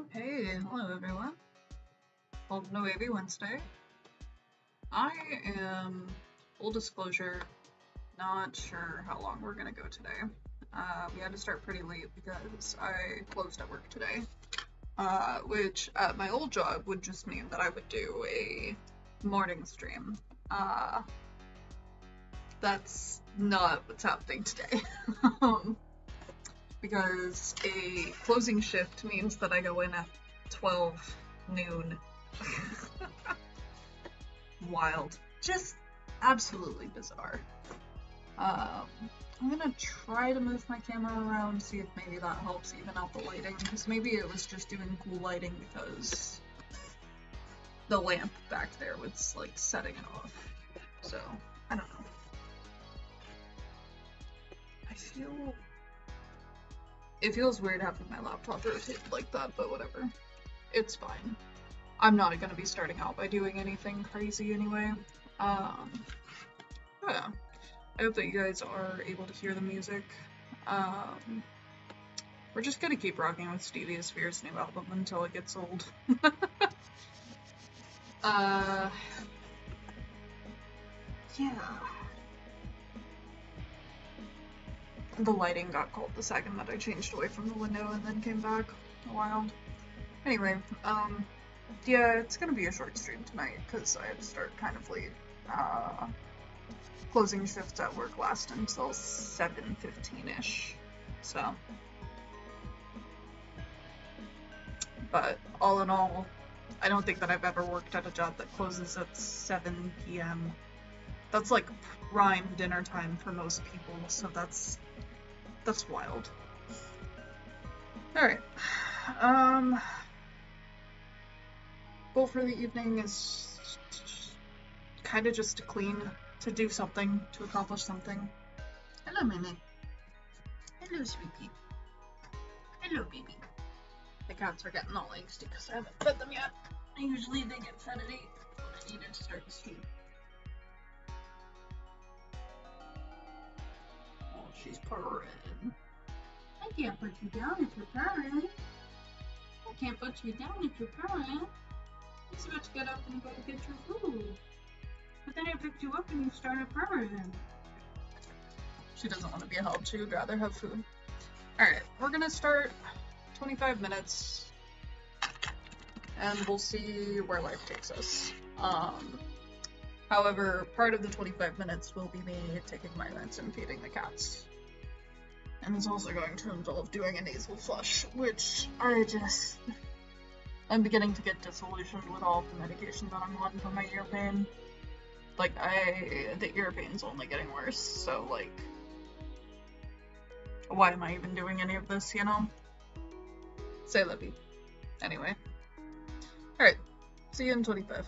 Hey, hello everyone. Welcome to Wavy Wednesday. I am, full disclosure, not sure how long we're gonna go today. We had to start pretty late because I closed at work today, which at my old job would just mean that I would do a morning stream. That's not what's happening today. Because a closing shift means that I go in at 12 noon. Wild. Just absolutely bizarre. I'm gonna try to move my camera around, see if maybe that helps even out the lighting, because maybe it was just doing cool lighting because the lamp back there was like setting it off. So, I don't know. It feels weird having my laptop rotated like that, but whatever. It's fine. I'm not gonna be starting out by doing anything crazy anyway. Yeah. I hope that you guys are able to hear the music. We're just gonna keep rocking with Stevie Sphere's new album until it gets old. Yeah. The lighting got cold the second that I changed away from the window and then came back. Wild. Anyway, yeah, it's gonna be a short stream tonight because I had to start kind of late. Closing shifts at work last until 7:15-ish. So. But all in all, I don't think that I've ever worked at a job that closes at 7 p.m. That's like prime dinner time for most people, so that's wild. Alright. Goal for the evening is kind of just to clean, to do something, to accomplish something. Hello, Mimi. Hello, sweetie. Hello, baby. The cats are getting all angsty because I haven't fed them yet. Usually they get fed at 8 when I needed to start the stream. Oh, she's purring. I can't put you down if you're purring. I can't put you down if you're purring. You're supposed to get up and go get your food. But then I picked you up and you started purring. She doesn't want to be held. She would rather have food. Alright, we're gonna start 25 minutes. And we'll see where life takes us. However, part of the 25 minutes will be me taking my meds and feeding the cats. And it's also going to involve doing a nasal flush, which I'm beginning to get disillusioned with all of the medication that I'm on for my ear pain. Like, the ear pain's only getting worse, so, like, why am I even doing any of this, you know? Say Libby. Anyway. Alright, see you in 25.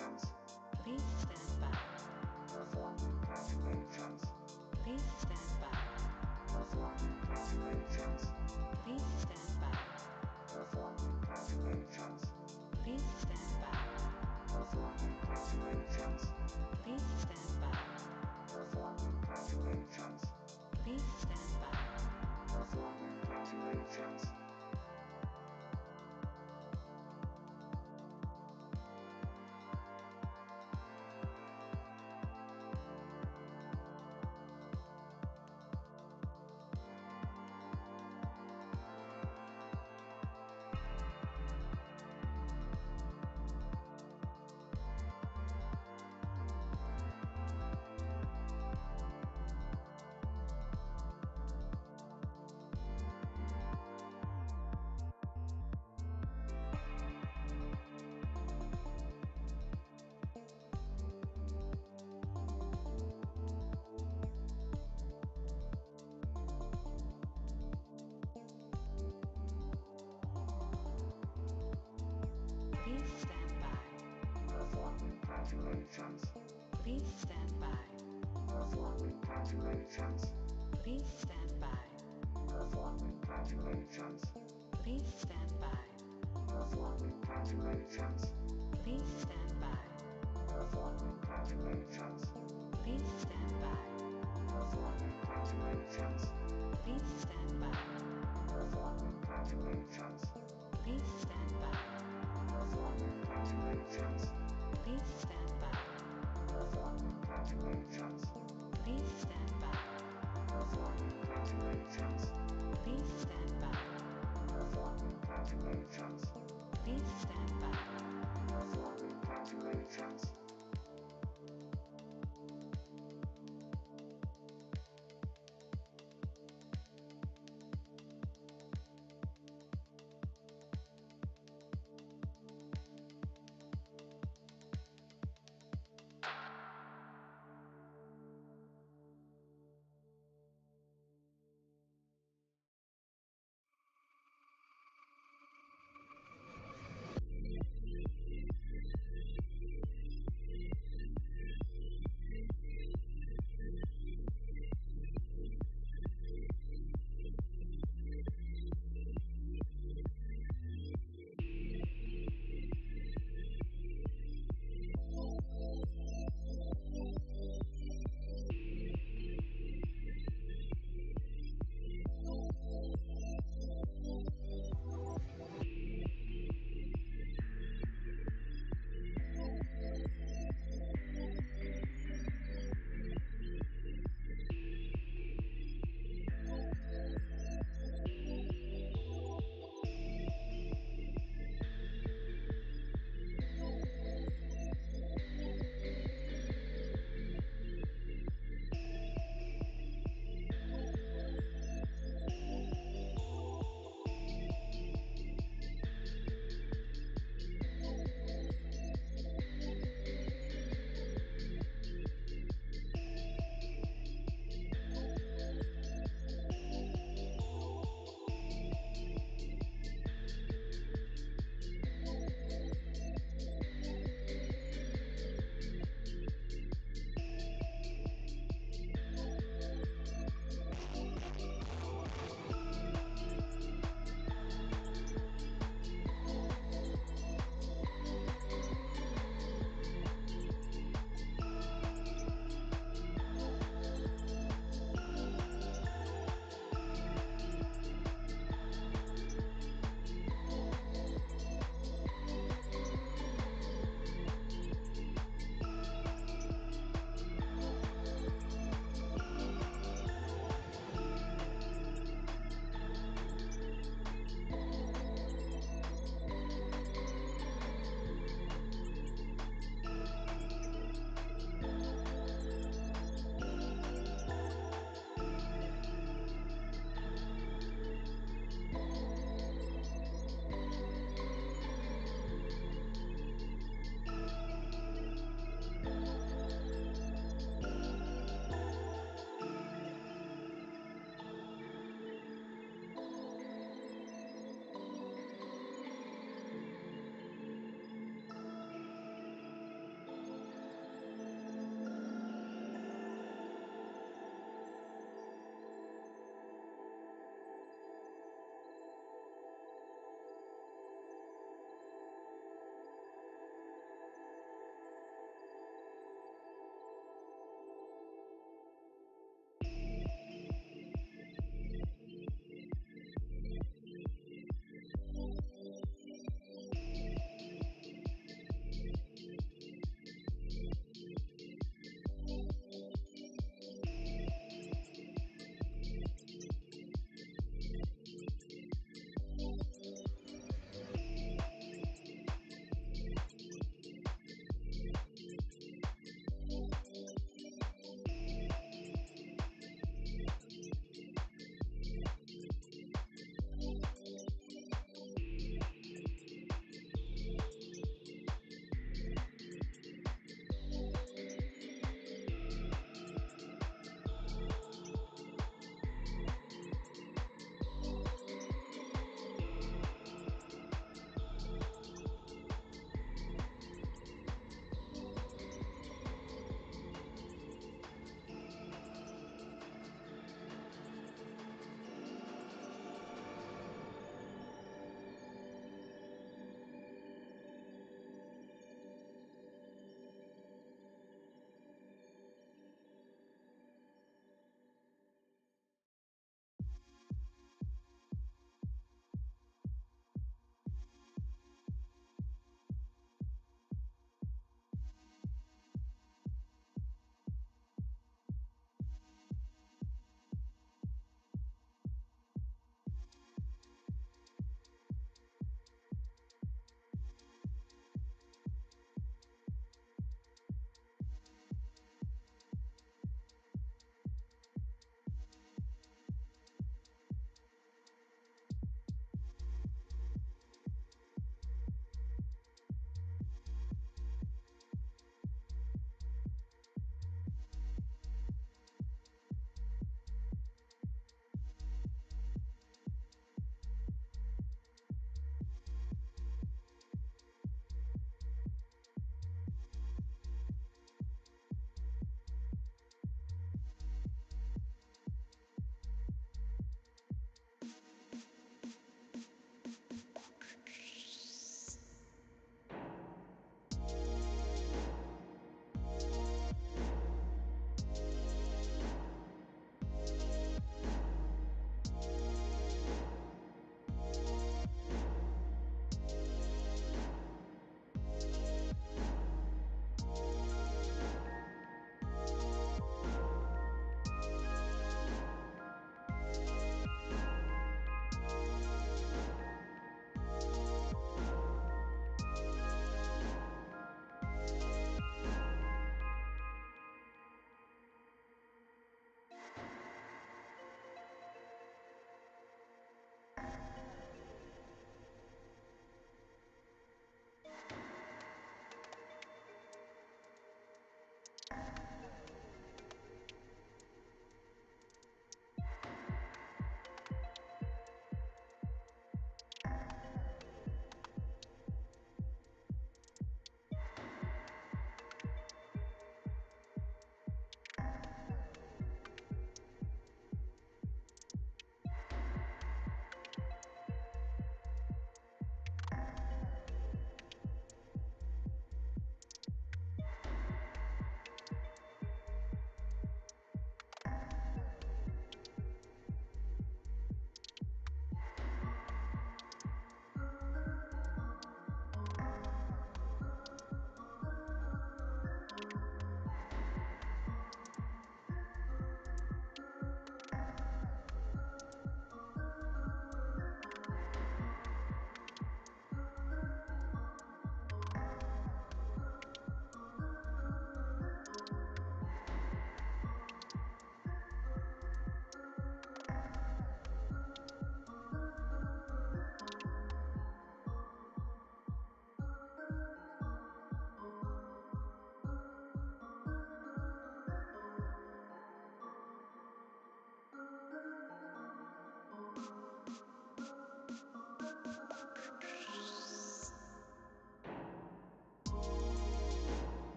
Please stand by. Performing calculations. Please stand by. Performing calculations. Please stand by. Performing calculations. Please stand by. Performing calculations. Please stand by. Performing calculations. Please stand by. Performing calculations. Please stand by. Performing calculations. Please stand by. Performing calculations. Please stand by. Performing calculations. Please stand by. Performing calculations. Please stand by. Performing calculations. Please stand by. Performing calculations. Please stand by. Performing calculations. Please stand by. Performing calculations. Please stand by. Performing calculations. Please stand by. Performing calculations. Please stand by. Performing calculations. Please stand by. Performing calculations.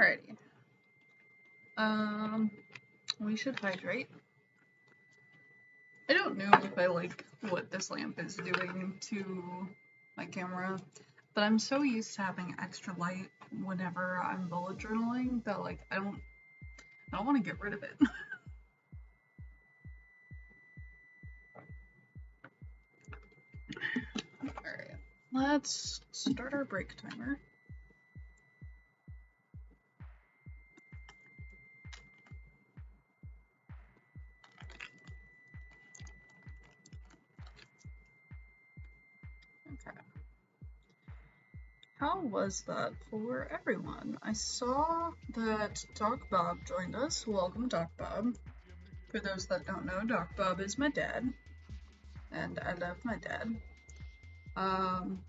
Alrighty. We should hydrate. I don't know if I like what this lamp is doing to my camera, but I'm so used to having extra light whenever I'm bullet journaling that like I don't want to get rid of it. Alright, let's start our break timer. Okay. How was that for everyone? I saw that Doc Bob joined us. Welcome, Doc Bob. For those that don't know, Doc Bob is my dad, and I love my dad.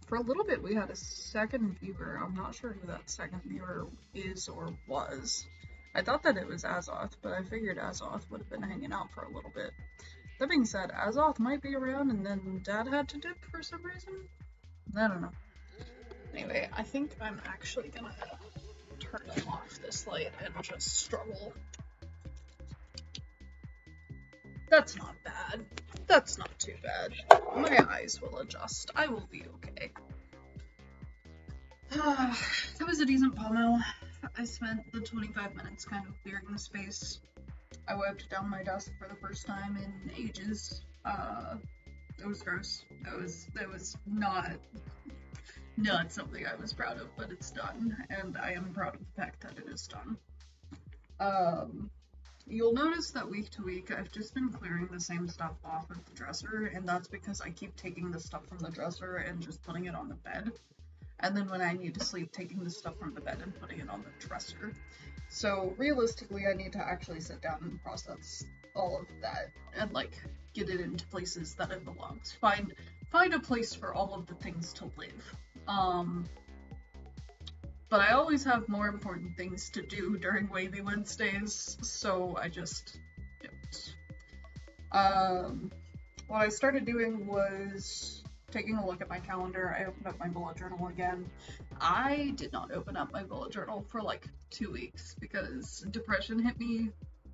For a little bit we had a second viewer. I'm not sure who that second viewer is or was. I thought that it was Azoth, but I figured Azoth would have been hanging out for a little bit. That being said, Azoth might be around and then Dad had to dip for some reason. I don't know. Anyway, I think I'm actually gonna turn off this light and just struggle. That's not bad. That's not too bad. My eyes will adjust. I will be okay. That was a decent pomo. I spent the 25 minutes kind of clearing the space. I wiped down my desk for the first time in ages. It was gross. That was not something I was proud of, but it's done, and I am proud of the fact that it is done. You'll notice that week to week I've just been clearing the same stuff off of the dresser, and that's because I keep taking the stuff from the dresser and just putting it on the bed. And then when I need to sleep, taking the stuff from the bed and putting it on the dresser. So realistically, I need to actually sit down and process all of that and like get it into places that it belongs. Find a place for all of the things to live. But I always have more important things to do during Wavy Wednesdays, so I just don't. What I started doing was taking a look at my calendar. I opened up my bullet journal again. I did not open up my bullet journal for like 2 weeks because depression hit me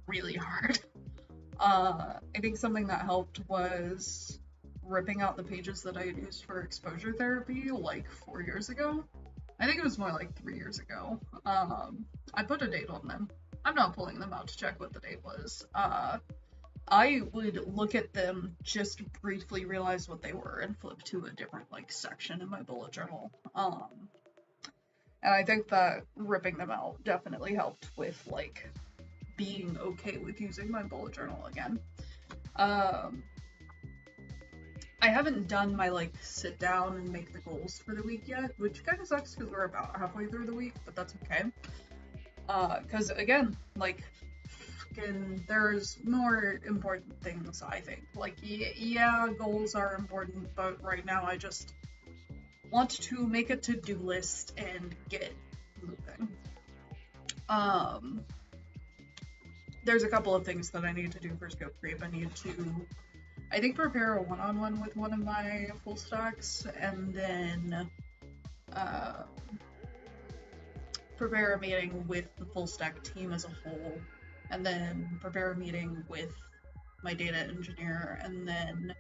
really hard. I think something that helped was ripping out the pages that I had used for exposure therapy like 4 years ago. I think it was more like 3 years ago. I put a date on them. I'm not pulling them out to check what the date was. I would look at them, just briefly realize what they were, and flip to a different like section in my bullet journal. And I think that ripping them out definitely helped with like being okay with using my bullet journal again. I haven't done my like sit down and make the goals for the week yet, which kind of sucks because we're about halfway through the week, but that's okay. Because again, like, there's more important things, I think. Like, yeah, goals are important, but right now I just want to make a to-do list and get moving. There's a couple of things that I need to do for Scope Creep. I need to, I think, prepare a one-on-one with one of my full stacks, and then prepare a meeting with the full stack team as a whole, and then prepare a meeting with my data engineer, and then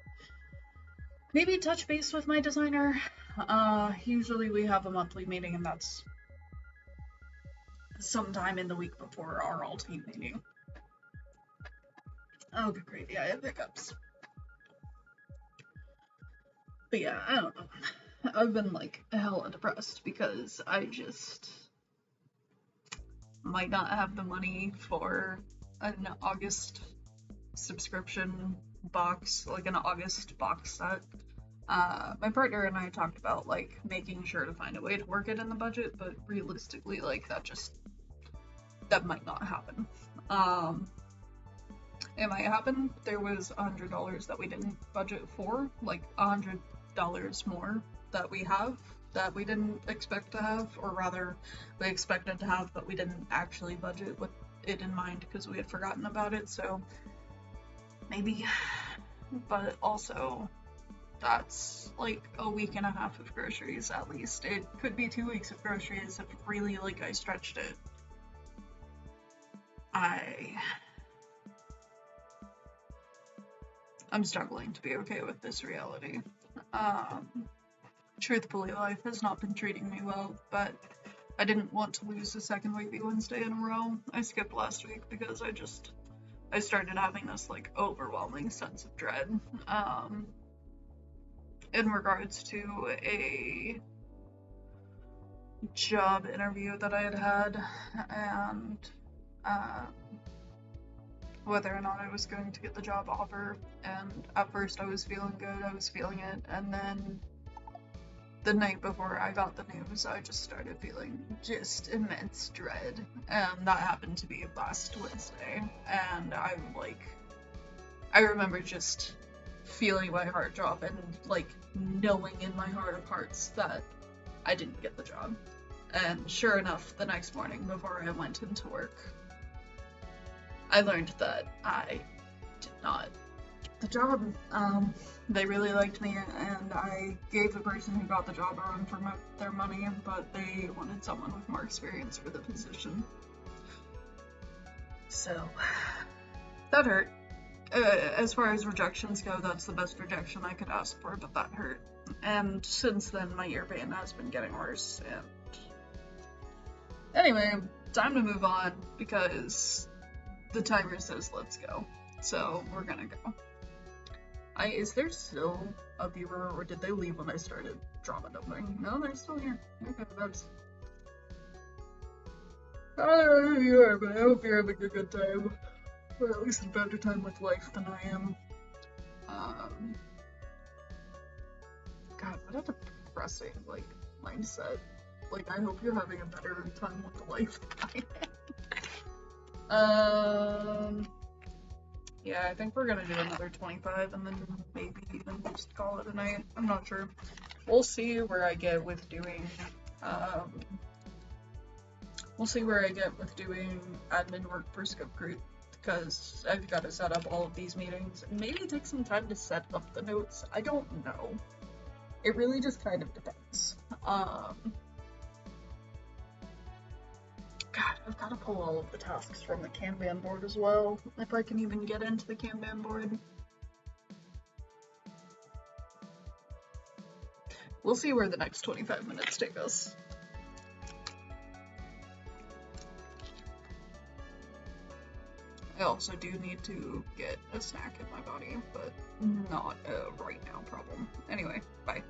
maybe touch base with my designer. Usually we have a monthly meeting, and that's sometime in the week before our all-team meeting. Oh, great, yeah, I have hiccups. But yeah, I don't know. I've been like hella depressed because I just might not have the money for an August subscription box, like an August box set. My partner and I talked about like making sure to find a way to work it in the budget, but realistically, like that might not happen. It might happen. There was $100 that we didn't budget for, like $100 more that we have that we didn't expect to have, or rather we expected to have but we didn't actually budget with it in mind because we had forgotten about it, so maybe. But also that's like a week and a half of groceries at least. It could be 2 weeks of groceries if really like I stretched it. I'm struggling to be okay with this reality. Truthfully, life has not been treating me well, but I didn't want to lose the second Wavy Wednesday in a row. I skipped last week because I started having this like overwhelming sense of dread in regards to a job interview that I had and whether or not I was going to get the job offer. And at first I was feeling good, I was feeling it, and then the night before I got the news, I just started feeling just immense dread. And that happened to be last Wednesday. And I remember just feeling my heart drop and like knowing in my heart of hearts that I didn't get the job. And sure enough, the next morning before I went into work, I learned that I did not get the job. They really liked me, and I gave the person who got the job a run for their money, but they wanted someone with more experience for the position. So, that hurt. As far as rejections go, that's the best rejection I could ask for, but that hurt. And since then, my ear pain has been getting worse, and anyway, time to move on, because the timer says let's go. So, we're gonna go. Is there still a viewer, or did they leave when I started drama dumping? No, they're still here. Okay, that's... I don't know who you are, but I hope you're having a good time. Or at least a better time with life than I am. God, what a depressing, like, mindset. Like, I hope you're having a better time with life than I am. Yeah, I think we're gonna do another 25 and then maybe even just call it a night. I'm not sure. We'll see where I get with doing, admin work for Scope Group, because I've got to set up all of these meetings and maybe take some time to set up the notes. I don't know. It really just kind of depends. God, I've got to pull all of the tasks from the Kanban board as well, if I can even get into the Kanban board. We'll see where the next 25 minutes take us. I also do need to get a snack in my body, but not a right now problem. Anyway, bye.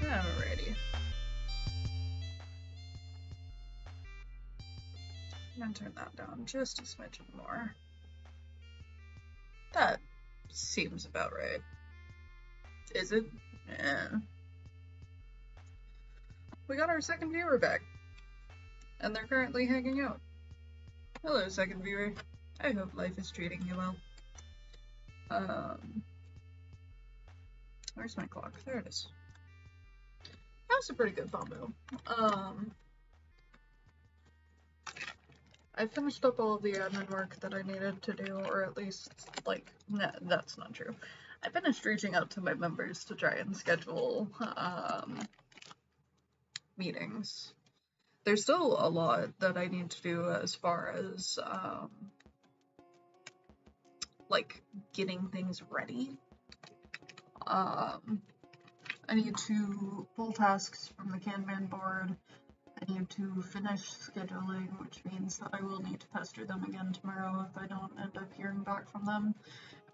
Alrighty. I'm gonna turn that down just a smidgen more. That seems about right. Is it? Yeah. We got our second viewer back, and they're currently hanging out. Hello, second viewer. I hope life is treating you well. Where's my clock? There it is. That was a pretty good combo. I finished up all of the admin work that I needed to do, or at least, like, no, that's not true. I finished reaching out to my members to try and schedule, meetings. There's still a lot that I need to do as far as, like, getting things ready. I need to pull tasks from the Kanban board. I need to finish scheduling, which means that I will need to pester them again tomorrow if I don't end up hearing back from them.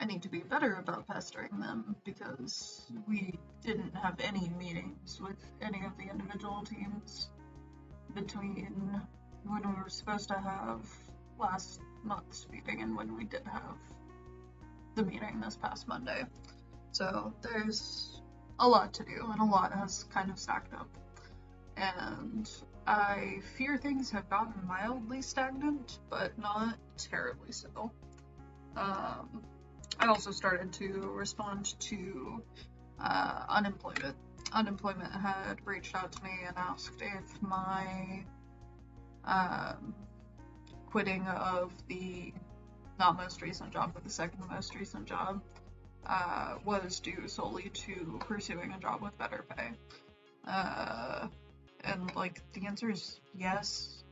I need to be better about pestering them because we didn't have any meetings with any of the individual teams between when we were supposed to have last month's meeting and when we did have the meeting this past Monday. So there's a lot to do, and a lot has kind of stacked up. And I fear things have gotten mildly stagnant, but not terribly so. I also started to respond to unemployment. Unemployment had reached out to me and asked if my quitting of the not most recent job, but the second most recent job, was due solely to pursuing a job with better pay. And, like, the answer is yes.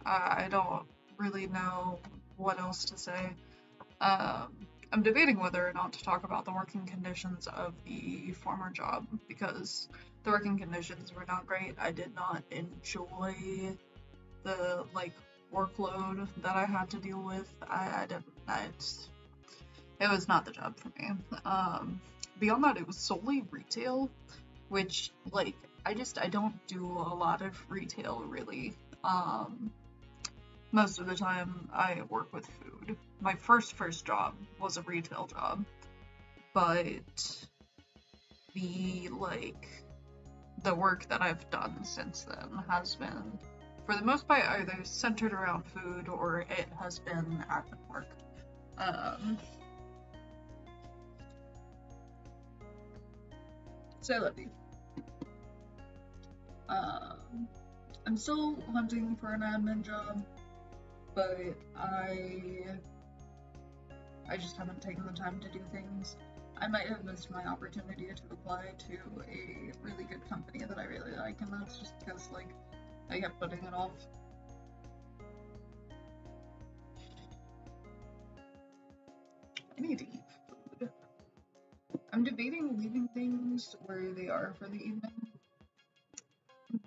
I don't really know what else to say. I'm debating whether or not to talk about the working conditions of the former job, because the working conditions were not great. I did not enjoy the, like, workload that I had to deal with. It was not the job for me. Beyond that, it was solely retail, which, like, I don't do a lot of retail, really. Most of the time, I work with food. My first job was a retail job, but the work that I've done since then has been, for the most part, either centered around food or it has been admin work. So I love you. I'm still hunting for an admin job, but I just haven't taken the time to do things. I might have missed my opportunity to apply to a really good company that I really like, and that's just because, like, I kept putting it off. I need to eat food. I'm debating leaving things where they are for the evening,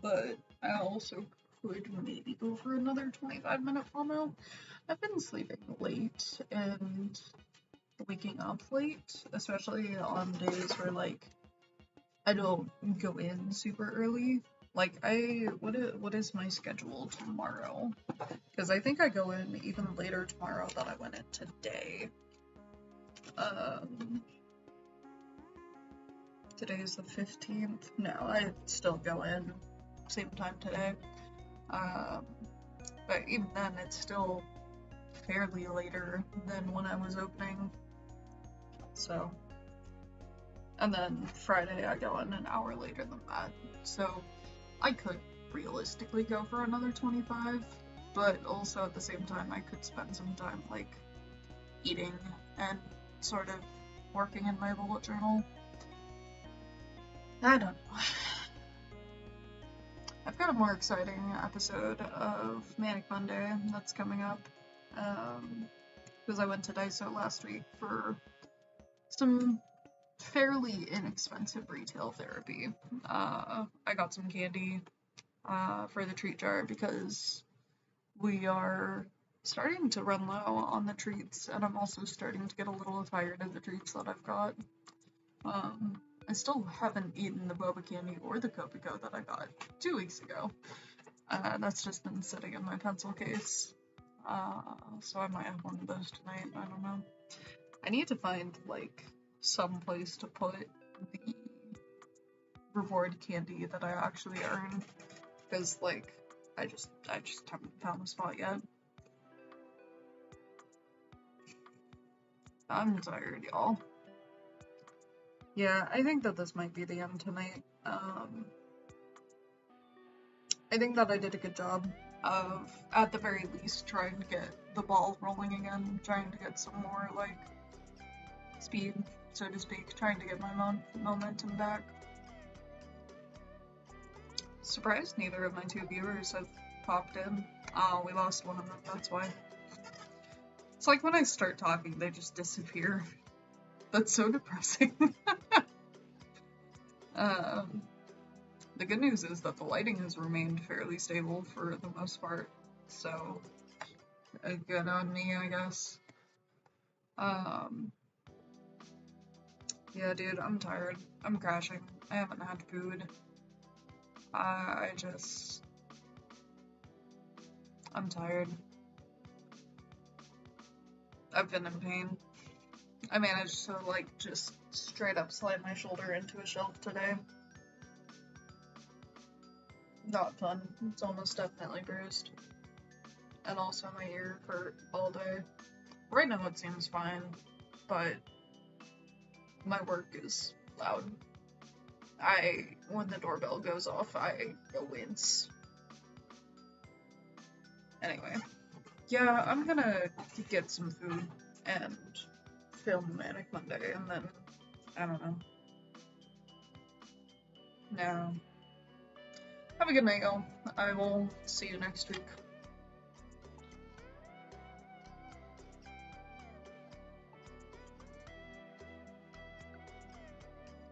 but I also could maybe go for another 25-minute FOMO. I've been sleeping late and waking up late, especially on days where, like, I don't go in super early. Like, what is my schedule tomorrow? Because I think I go in even later tomorrow than I went in today. Today is the 15th. No, I still go in same time today. But even then, it's still fairly later than when I was opening. So, and then Friday I go in an hour later than that. So I could realistically go for another 25, but also at the same time I could spend some time, like, eating and sort of working in my bullet journal. I don't know. I've got a more exciting episode of Manic Monday that's coming up, because I went to Daiso last week for some fairly inexpensive retail therapy. I got some candy for the treat jar because we are starting to run low on the treats, and I'm also starting to get a little tired of the treats that I've got. I still haven't eaten the boba candy or the Copico that I got 2 weeks ago. That's just been sitting in my pencil case. So I might have one of those tonight. I don't know. I need to find like some place to put the reward candy that I actually earn, because like I just haven't found a spot yet. I'm tired, y'all. Yeah, I think that this might be the end tonight. I think that I did a good job of, at the very least, trying to get the ball rolling again, trying to get some more, like, speed, so to speak, trying to get my momentum back. Surprised neither of my 2 viewers have popped in. Oh, we lost one of them, that's why. It's like when I start talking, they just disappear. That's so depressing. The good news is that the lighting has remained fairly stable for the most part, so good on me, I guess. Yeah, dude, I'm tired. I'm crashing. I haven't had food. I'm tired. I've been in pain. I managed to, like, just straight up slide my shoulder into a shelf today. Not fun. It's almost definitely bruised. And also my ear hurt all day. Right now it seems fine, but my work is loud. When the doorbell goes off, I go wince. Anyway, yeah, I'm gonna get some food and film Manic Monday, and then, I don't know. No. Have a good night, y'all. I will see you next week.